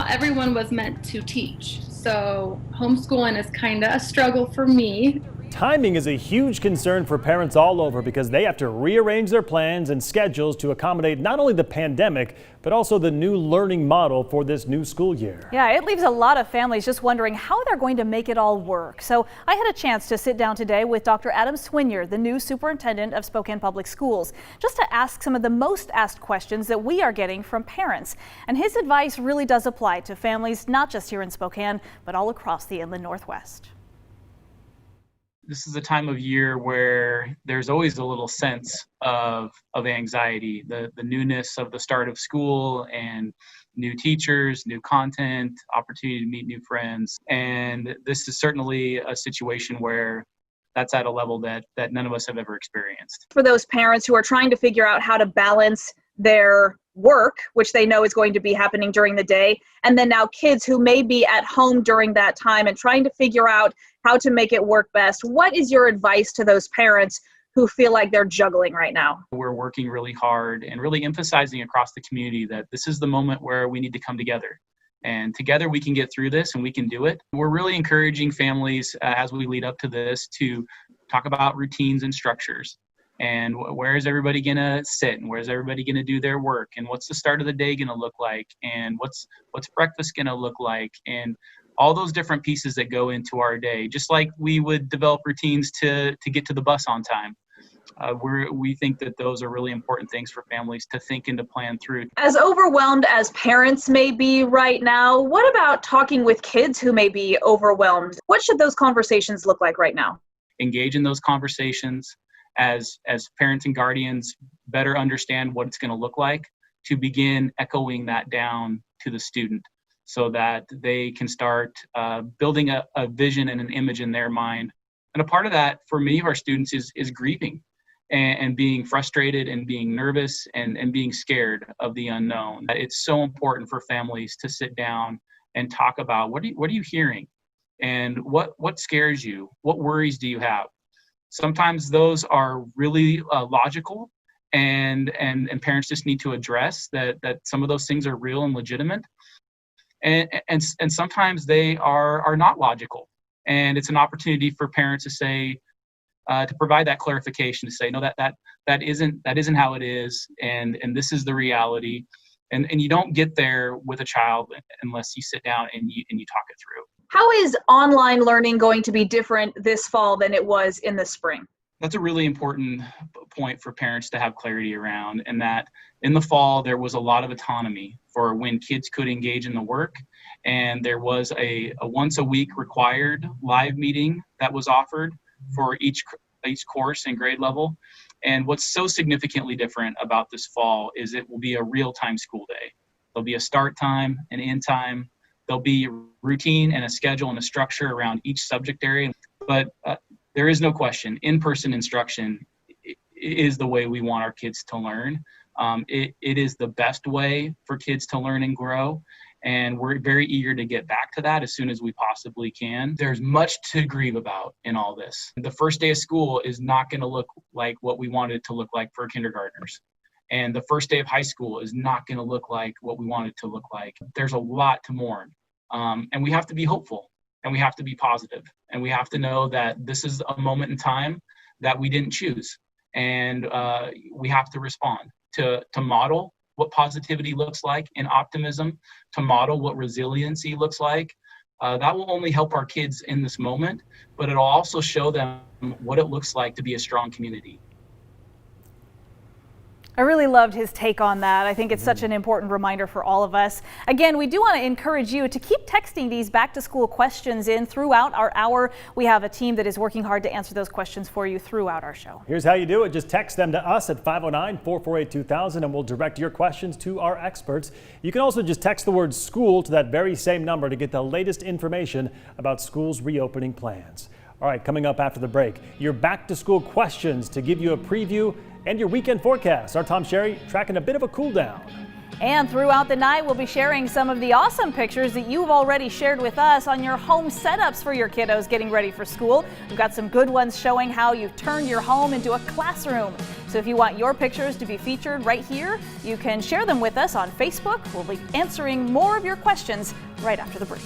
not everyone was meant to teach. So homeschooling is kind of a struggle for me. Timing is a huge concern for parents all over because they have to rearrange their plans and schedules to accommodate not only the pandemic, but also the new learning model for this new school year. Yeah, it leaves a lot of families just wondering how they're going to make it all work. So I had a chance to sit down today with Dr. Adam Swinyer, the new superintendent of Spokane Public Schools, just to ask some of the most asked questions that we are getting from parents. And his advice really does apply to families, not just here in Spokane, but all across the inland Northwest. This is a time of year where there's always a little sense of anxiety, the newness of the start of school and new teachers, new content, opportunity to meet new friends. And this is certainly a situation where that's at a level that none of us have ever experienced. For those parents who are trying to figure out how to balance their work, which they know is going to be happening during the day, and then now kids who may be at home during that time and trying to figure out how to make it work best. What is your advice to those parents who feel like they're juggling right now? We're working really hard and really emphasizing across the community that this is the moment where we need to come together. And together we can get through this and we can do it. We're really encouraging families as we lead up to this to talk about routines and structures. And where is everybody going to sit, and where's everybody going to do their work, and what's the start of the day going to look like, and what's breakfast going to look like, and all those different pieces that go into our day, just like we would develop routines to get to the bus on time. We think that those are really important things for families to think and to plan through. As overwhelmed as parents may be right now, what about talking with kids who may be overwhelmed? What should those conversations look like right now? Engage in those conversations as parents and guardians better understand what it's going to look like, to begin echoing that down to the student so that they can start building a vision and an image in their mind. And a part of that for many of our students is grieving and being frustrated and being nervous and being scared of the unknown. It's so important for families to sit down and talk about what are you hearing, and what scares you, what worries do you have. Sometimes those are really logical, and parents just need to address that some of those things are real and legitimate, and sometimes they are not logical, and it's an opportunity for parents to say, to provide that clarification, to say, no, that isn't how it is, and this is the reality, and you don't get there with a child unless you sit down and you talk it through. How is online learning going to be different this fall than it was in the spring? That's a really important point for parents to have clarity around, and that in the fall there was a lot of autonomy for when kids could engage in the work, and there was a once a week required live meeting that was offered for each course and grade level. And what's so significantly different about this fall is it will be a real-time school day. There'll be a start time, an end time. There'll be a routine and a schedule and a structure around each subject area. But there is no question, in-person instruction is the way we want our kids to learn. It is the best way for kids to learn and grow. And we're very eager to get back to that as soon as we possibly can. There's much to grieve about in all this. The first day of school is not going to look like what we wanted it to look like for kindergartners. And the first day of high school is not going to look like what we want it to look like. There's a lot to mourn. And we have to be hopeful, and we have to be positive, and we have to know that this is a moment in time that we didn't choose. And we have to respond to model what positivity looks like and optimism, to model what resiliency looks like. That will only help our kids in this moment, but it'll also show them what it looks like to be a strong community. I really loved his take on that. I think it's such an important reminder for all of us. Again, we do want to encourage you to keep texting these back to school questions in throughout our hour. We have a team that is working hard to answer those questions for you throughout our show. Here's how you do it. Just text them to us at 509-448-2000 and we'll direct your questions to our experts. You can also just text the word school to that very same number to get the latest information about schools' reopening plans. All right, coming up after the break, your back to school questions to give you a preview and your weekend forecast. Our Tom Sherry tracking a bit of a cool down. And throughout the night, we'll be sharing some of the awesome pictures that you've already shared with us on your home setups for your kiddos getting ready for school. We've got some good ones showing how you've turned your home into a classroom. So if you want your pictures to be featured right here, you can share them with us on Facebook. We'll be answering more of your questions right after the break.